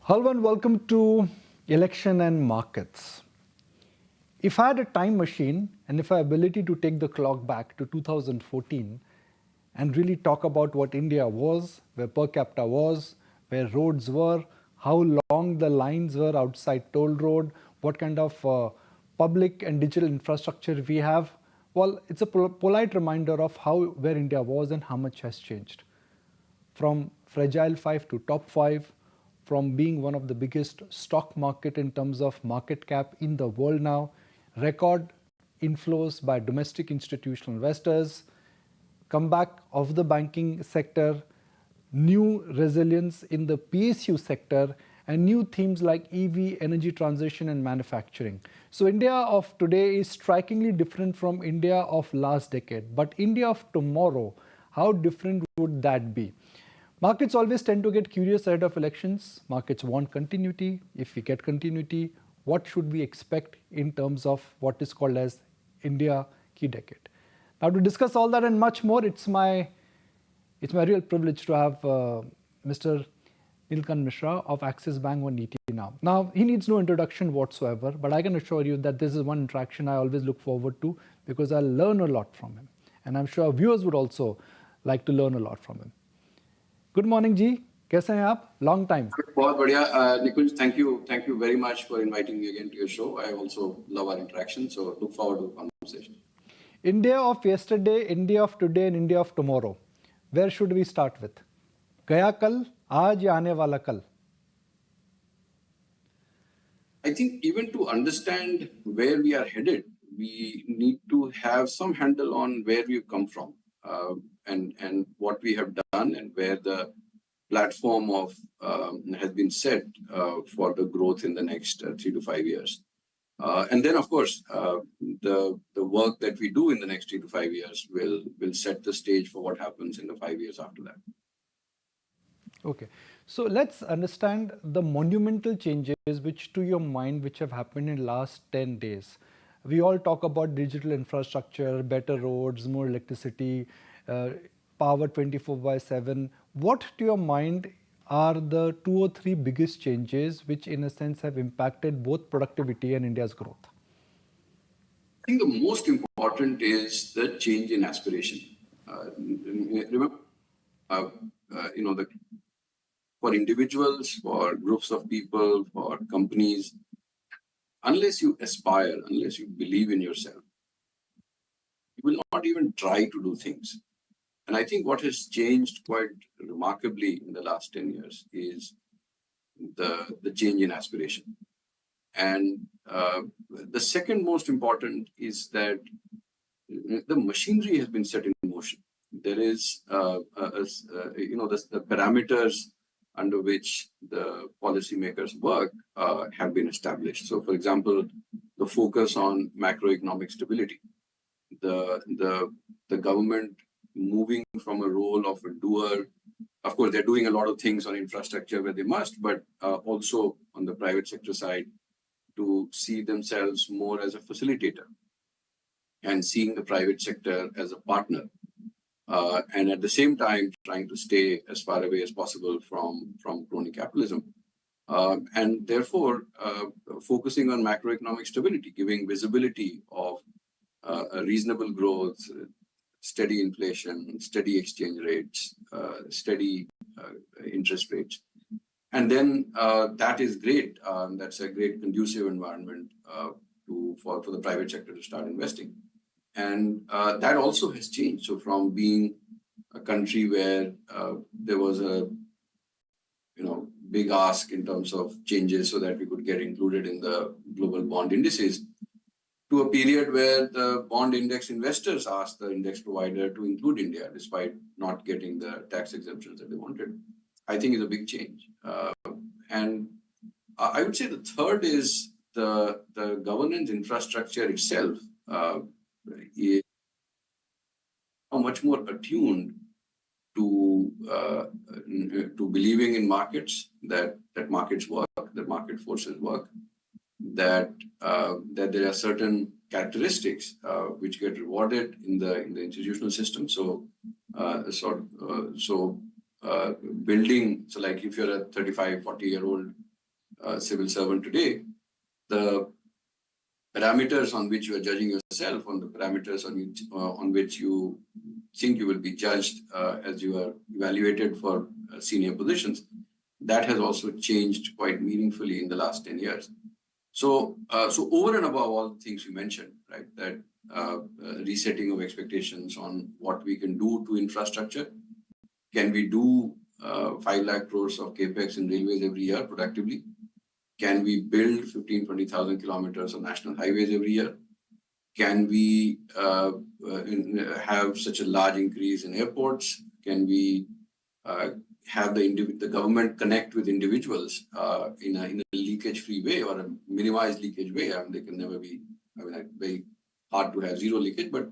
Hello and welcome to Election and Markets. If I had a time machine and if I had ability to take the clock back to 2014 and really talk about what India was, where per capita was, where roads were, how long the lines were outside toll road, what kind of public and digital infrastructure we have, well, it's a polite reminder of where India was and how much has changed. From fragile 5 to top 5, from being one of the biggest stock market in terms of market cap in the world now, record inflows by domestic institutional investors, comeback of the banking sector, new resilience in the PSU sector, and new themes like EV, energy transition and manufacturing. So India of today is strikingly different from India of last decade. But India of tomorrow, how different would that be? Markets always tend to get curious ahead of elections. Markets want continuity. If we get continuity, what should we expect in terms of what is called as India key decade? Now to discuss all that and much more, it's my real privilege to have Mr. Neelkanth Mishra of Axis Bank on ET now. Now, he needs no introduction whatsoever, but I can assure you that this is one interaction I always look forward to because I learn a lot from him. And I'm sure viewers would also like to learn a lot from him. Good morning, जी. कैसे हैं आप? Long time. बहुत बढ़िया, Nikunj. Thank you very much for inviting me again to your show. I also love our interaction, so look forward to the conversation. India of yesterday, India of today, and India of tomorrow. Where should we start with? गया कल, आज या आने वाला कल? I think even to understand where we are headed, we need to have some handle on where we've come from. And what we have done and where the platform of has been set for the growth in the next 3 to 5 years. And then, of course, the work that we do in the next 3 to 5 years will set the stage for what happens in the 5 years after that. Okay, so let's understand the monumental changes which, to your mind, which have happened in last 10 days. We all talk about digital infrastructure, better roads, more electricity, power 24/7. What, to your mind, are the 2 or 3 biggest changes which, in a sense, have impacted both productivity and India's growth? I think the most important is the change in aspiration. Remember, for individuals, for groups of people, for companies, unless you aspire, unless you believe in yourself, you will not even try to do things. And I think what has changed quite remarkably in the last 10 years is the change in aspiration. And the second most important is that the machinery has been set in motion. There is, the parameters under which the policymakers work have been established. So, for example, the focus on macroeconomic stability, the government moving from a role of a doer. Of course, they're doing a lot of things on infrastructure where they must, but also on the private sector side to see themselves more as a facilitator and seeing the private sector as a partner. And at the same time, trying to stay as far away as possible from crony capitalism. And therefore, focusing on macroeconomic stability, giving visibility of a reasonable growth, steady inflation, steady exchange rates, steady interest rates. And then that is great. That's a great conducive environment for the private sector to start investing. And that also has changed. So from being a country where there was a big ask in terms of changes so that we could get included in the global bond indices, to a period where the bond index investors asked the index provider to include India despite not getting the tax exemptions that they wanted, I think is a big change. And I would say the third is the governance infrastructure itself is much more attuned to believing in markets, that markets work, that market forces work, that there are certain characteristics which get rewarded in the institutional system. So building, so like if you're a 35, 40-year-old civil servant today, the parameters on which you are judging yourself, on the parameters on which you think you will be judged as you are evaluated for senior positions, that has also changed quite meaningfully in the last 10 years. So, so over and above all the things you mentioned, right, that resetting of expectations on what we can do to infrastructure, can we do 5 lakh crores of capex in railways every year productively? Can we build 15,000-20,000 kilometers of national highways every year? Can we have such a large increase in airports? Can we have the government connect with individuals in a leakage-free way or a minimized leakage way? I mean, they can never be, very hard to have zero leakage, but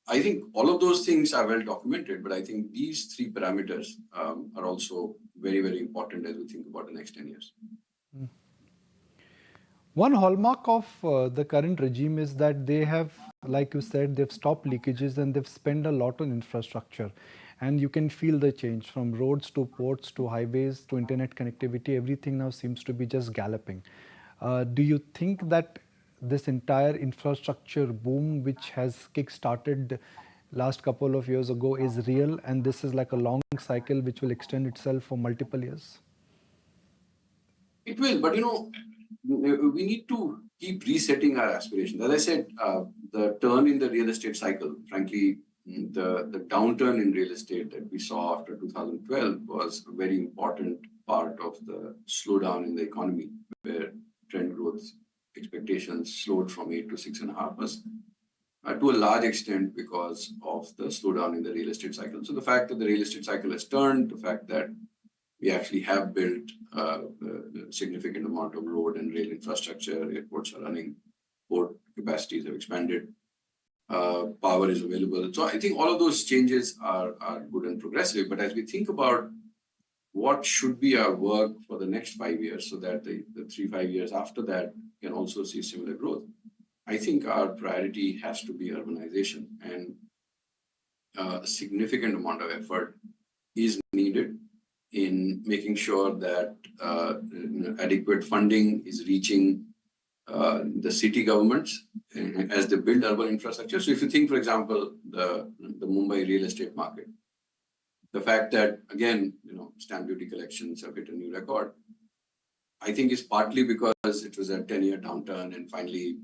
I think all of those things are well documented, but I think these 3 parameters are also very, very important as we think about the next 10 years. One hallmark of the current regime is that they have, like you said, they've stopped leakages and they've spent a lot on infrastructure. And you can feel the change from roads to ports to highways to internet connectivity. Everything now seems to be just galloping. Do you think that this entire infrastructure boom, which has kick-started last couple of years ago, is real, and this is like a long cycle which will extend itself for multiple years? It will, but we need to keep resetting our aspirations. As I said, the turn in the real estate cycle, frankly, the downturn in real estate that we saw after 2012 was a very important part of the slowdown in the economy, where trend growth expectations slowed from 8 to 6.5%, to a large extent because of the slowdown in the real estate cycle. So the fact that the real estate cycle has turned, the fact that we actually have built a significant amount of road and rail infrastructure, airports are running, port capacities have expanded, power is available. So I think all of those changes are good and progressive. But as we think about what should be our work for the next 5 years so that the 3-5 years after that can also see similar growth, I think our priority has to be urbanization, and a significant amount of effort is needed in making sure that adequate funding is reaching the city governments as they build urban infrastructure. So if you think, for example, the Mumbai real estate market, the fact that, again, stamp duty collections have hit a new record, I think is partly because it was a 10-year downturn and finally,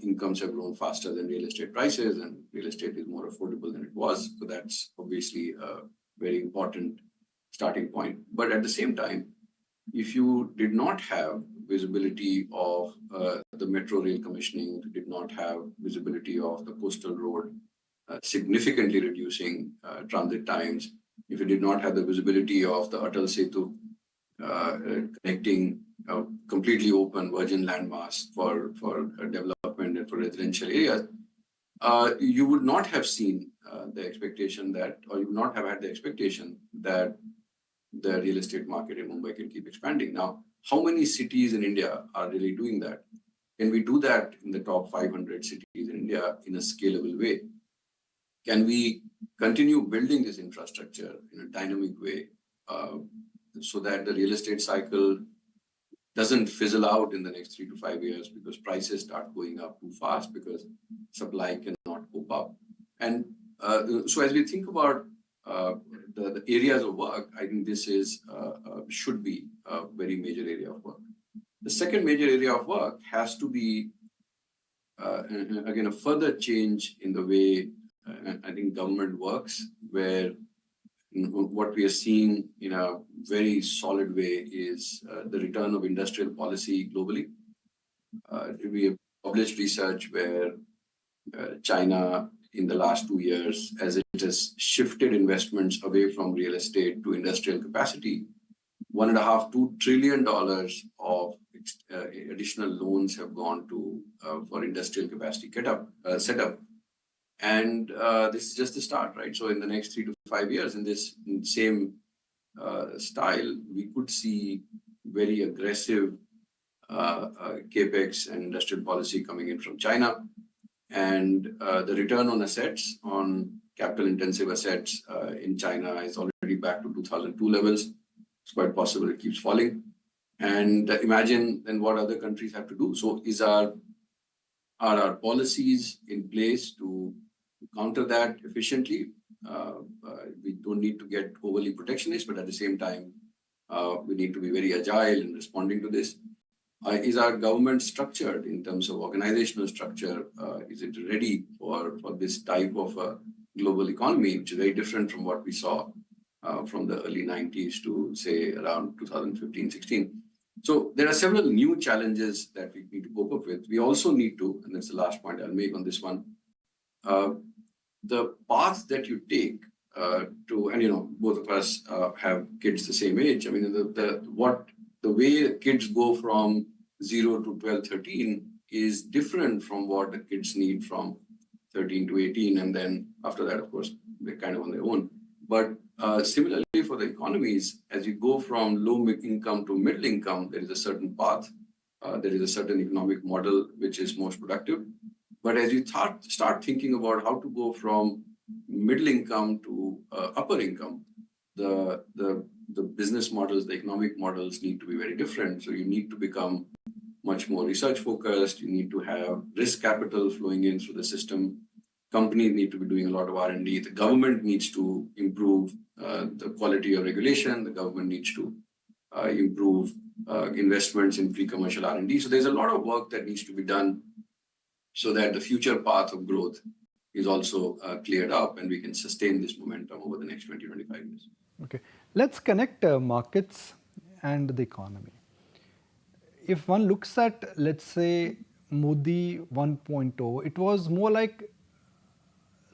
incomes have grown faster than real estate prices and real estate is more affordable than it was. So that's obviously a very important starting point. But at the same time, if you did not have visibility of the metro rail commissioning, if you did not have visibility of the coastal road significantly reducing transit times, if you did not have the visibility of the Atal Setu connecting completely open virgin landmass for development and for residential areas, you would not have seen the expectation that, or you would not have had the expectation that the real estate market in Mumbai can keep expanding. Now, how many cities in India are really doing that? Can we do that in the top 500 cities in India in a scalable way? Can we continue building this infrastructure in a dynamic way so that the real estate cycle doesn't fizzle out in the next 3 to 5 years because prices start going up too fast because supply cannot cope up? And so as we think about the areas of work, I think this should be a very major area of work. The second major area of work has to be, again, a further change in the way I think government works, where what we are seeing in a very solid way is the return of industrial policy globally. We have published research where China, in the last 2 years, as it has shifted investments away from real estate to industrial capacity, $1.5–2 trillion of additional loans have gone to for industrial capacity setup. And this is just the start, right? So in the next 3 to 5 years, in this same style, we could see very aggressive capex and industrial policy coming in from China. And the return on assets, on capital-intensive assets in China is already back to 2002 levels. It's quite possible it keeps falling. And imagine then what other countries have to do. So are our policies in place to counter that efficiently? We don't need to get overly protectionist, but at the same time, we need to be very agile in responding to this. Is our government structured in terms of organizational structure? Is it ready for this type of a global economy, which is very different from what we saw from the early 90s to, say, around 2015-16? So there are several new challenges that we need to cope up with. We also need to, and that's the last point I'll make on this one, the path that you take both of us have kids the same age. I mean, the way kids go from 0 to 12, 13 is different from what the kids need from 13 to 18. And then after that, of course, they're kind of on their own. But similarly for the economies, as you go from low income to middle income, there is a certain path. There is a certain economic model which is most productive. But as you start thinking about how to go from middle income to upper income, the business models, the economic models need to be very different. So you need to become much more research focused. You need to have risk capital flowing in through the system. Companies need to be doing a lot of R&D. The government needs to improve the quality of regulation. The government needs to improve investments in pre-commercial R&D. So there's a lot of work that needs to be done so that the future path of growth is also cleared up and we can sustain this momentum over the next 20-25 years. Okay, let's connect markets and the economy. If one looks at, let's say, Modi 1.0, it was more like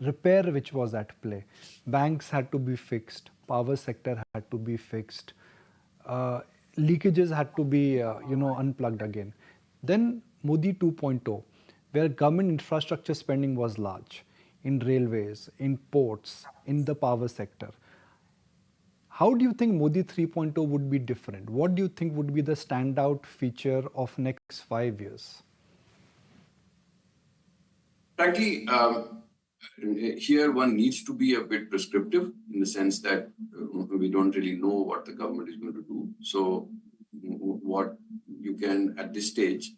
repair which was at play. Banks had to be fixed, power sector had to be fixed, leakages had to be unplugged again. Then Modi 2.0, where government infrastructure spending was large in railways, in ports, in the power sector. How do you think Modi 3.0 would be different? What do you think would be the standout feature of next 5 years? Frankly, here one needs to be a bit prescriptive in the sense that we don't really know what the government is going to do. So what you can at this stage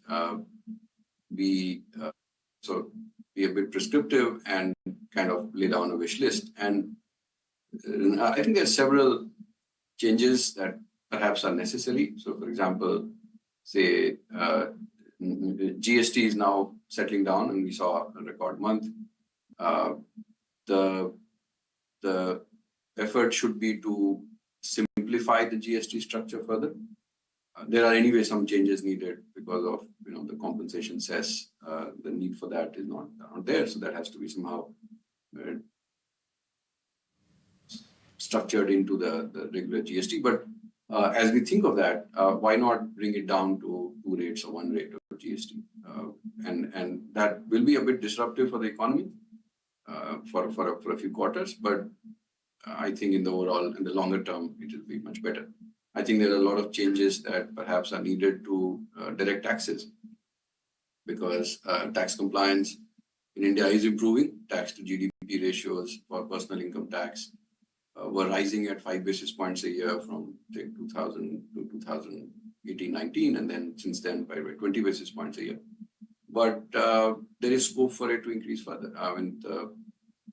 be a bit prescriptive and kind of lay down a wish list. And I think there are several changes that perhaps are necessary. So, for example, say GST is now settling down, and we saw a record month. The effort should be to simplify the GST structure further. There are anyway some changes needed because of the compensation cess. The need for that is not there, so that has to be somehow structured into the regular GST. But as we think of that, why not bring it down to 2 rates or 1 rate of GST? And that will be a bit disruptive for the economy for a few quarters, but I think in the longer term, it will be much better. I think there are a lot of changes that perhaps are needed to direct taxes, because tax compliance in India is improving. Tax to GDP ratios for personal income tax were rising at 5 basis points a year from 2000 to 2018-19, and then since then by 20 basis points a year. But there is scope for it to increase further.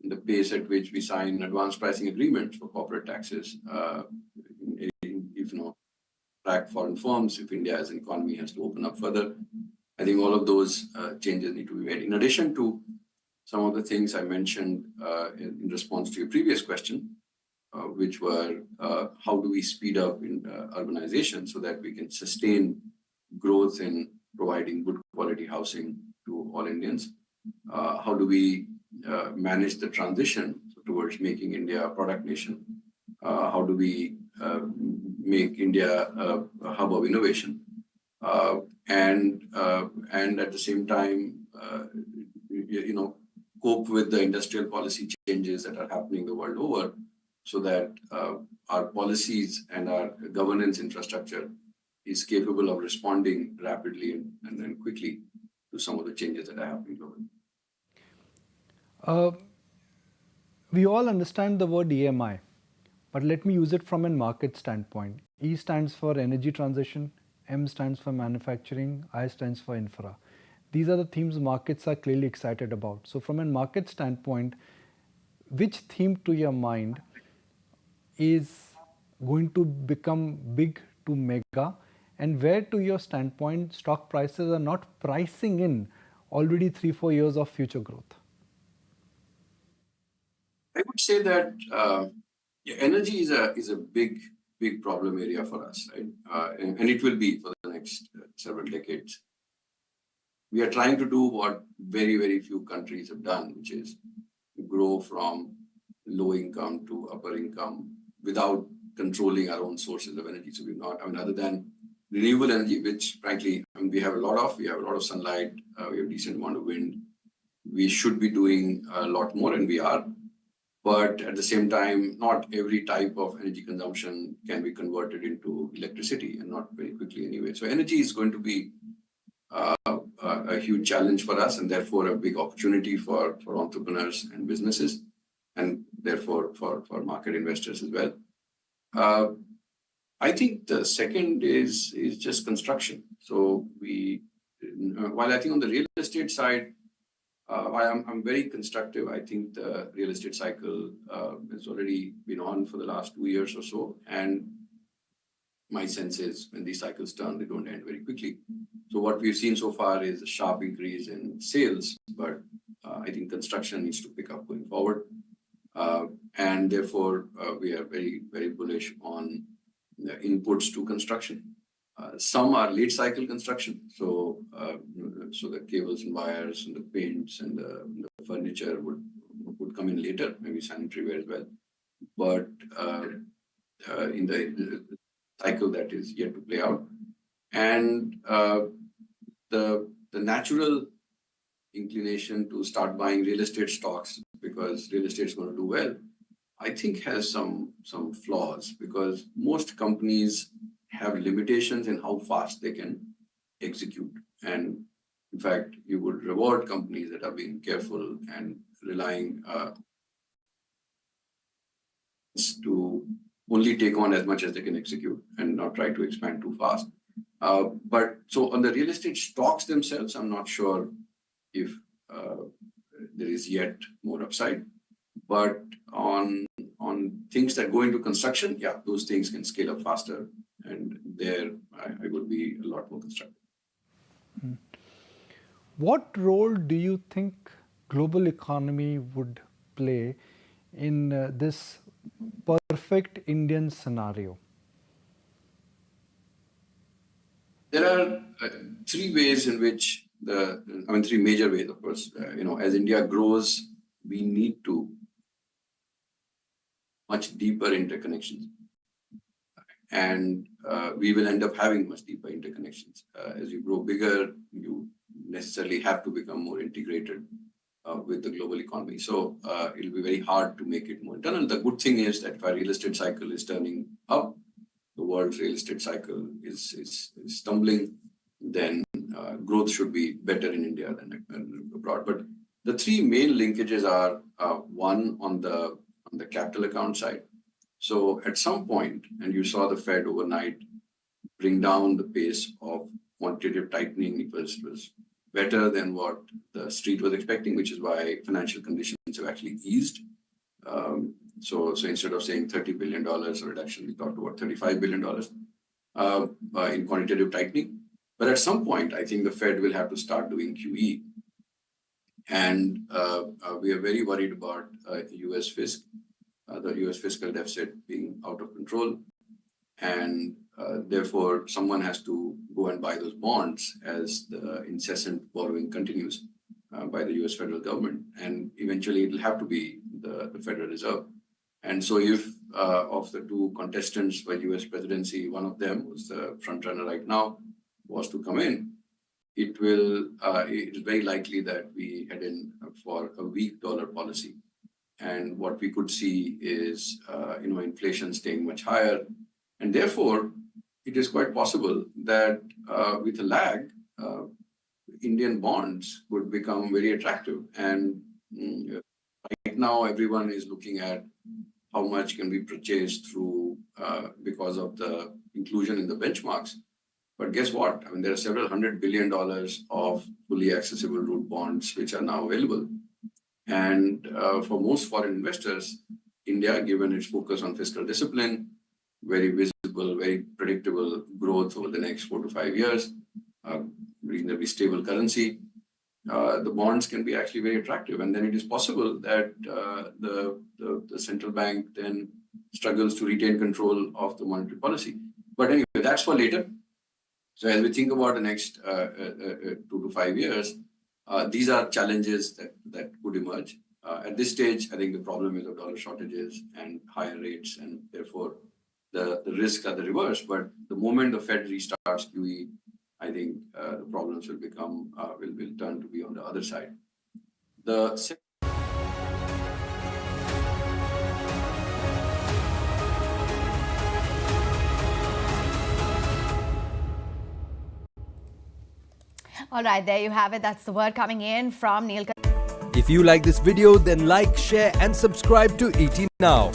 The pace at which we sign advanced pricing agreements for corporate taxes, if not track foreign firms, if India as an economy has to open up further, I think all of those changes need to be made. In addition to some of the things I mentioned in response to your previous question, which were how do we speed up in urbanization so that we can sustain growth in providing good quality housing to all Indians? How do we manage the transition towards making India a product nation? How do we make India a hub of innovation? And at the same time, cope with the industrial policy changes that are happening the world over, so that our policies and our governance infrastructure is capable of responding rapidly and then quickly to some of the changes that are happening globally. We all understand the word EMI, but let me use it from a market standpoint. E stands for energy transition, M stands for manufacturing, I stands for infra. These are the themes markets are clearly excited about. So from a market standpoint, which theme to your mind is going to become big to mega, and where to your standpoint stock prices are not pricing in already 3-4 years of future growth? I would say that energy is a big problem area for us, right? And it will be for the next several decades. We are trying to do what very few countries have done, which is grow from low income to upper income without controlling our own sources of energy. So we've not, I mean, other than renewable energy, which frankly, I mean, we have a lot of sunlight, we have a decent amount of wind. We should be doing a lot more, and we are. But at the same time, not every type of energy consumption can be converted into electricity, and not very quickly anyway. So energy is going to be a huge challenge for us, and therefore a big opportunity for entrepreneurs and businesses, and therefore for market investors as well. I think the second is just construction. So while I think on the real estate side, I'm very constructive. I think the real estate cycle has already been on for the last 2 years or so, and my sense is when these cycles turn, they don't end very quickly. So what we've seen so far is a sharp increase in sales, but I think construction needs to pick up going forward. And therefore, we are very bullish on the inputs to construction. Some are late cycle construction, so the cables and wires and the paints and the furniture would come in later, maybe sanitary ware as well. But in the cycle that is yet to play out, and the natural inclination to start buying real estate stocks because real estate is going to do well, I think has some flaws, because most companies have limitations in how fast they can execute. And in fact, you would reward companies that are being careful and relying to only take on as much as they can execute and not try to expand too fast. But so on the real estate stocks themselves, I'm not sure if there is yet more upside. But on things that go into construction, yeah, those things can scale up faster, and there I would be a lot more constructive. What role do you think global economy would play in this perfect Indian scenario? There are three ways in which three major ways, of course. As India grows, we need to much deeper interconnections, and we will end up having much deeper interconnections. As you grow bigger, you necessarily have to become more integrated with the global economy. So it'll be very hard to make it more internal. The good thing is that if our real estate cycle is turning up, the world's real estate cycle is stumbling, then growth should be better in India than abroad. But the three main linkages are one on the capital account side. So at some point, and you saw the Fed overnight bring down the pace of quantitative tightening, it was better than what the street was expecting, which is why financial conditions have actually eased. So instead of saying $30 billion reduction, we talked about $35 billion in quantitative tightening. But at some point, I think the Fed will have to start doing QE. And we are very worried about US fisc, the US fiscal deficit being out of control. And therefore, someone has to go and buy those bonds as the incessant borrowing continues by the US federal government. And eventually, it'll have to be the Federal Reserve. And so if of the two contestants for US presidency, one of them, who's the front runner right now, was to come in, it is very likely that we head in for a weak dollar policy. And what we could see is inflation staying much higher. And therefore, it is quite possible that with a lag, Indian bonds would become very attractive. And right now, everyone is looking at how much can be purchased through because of the inclusion in the benchmarks. But guess what? I mean, there are several $100 billion of fully accessible route bonds which are now available. And for most foreign investors, India, given its focus on fiscal discipline, very visible, very predictable growth over the next 4 to 5 years, reasonably stable currency, the bonds can be actually very attractive. And then it is possible that the central bank then struggles to retain control of the monetary policy. But anyway, that's for later. So as we think about the next 2 to 5 years, these are challenges that could emerge. At this stage, I think the problem is the dollar shortages and higher rates, and therefore the risks are the reverse. But the moment the Fed restarts QE, I think the problems will become will turn to be on the other side. All right, there you have it. That's the word coming in from Neelkanth. If you like this video, then like, share and subscribe to ET Now.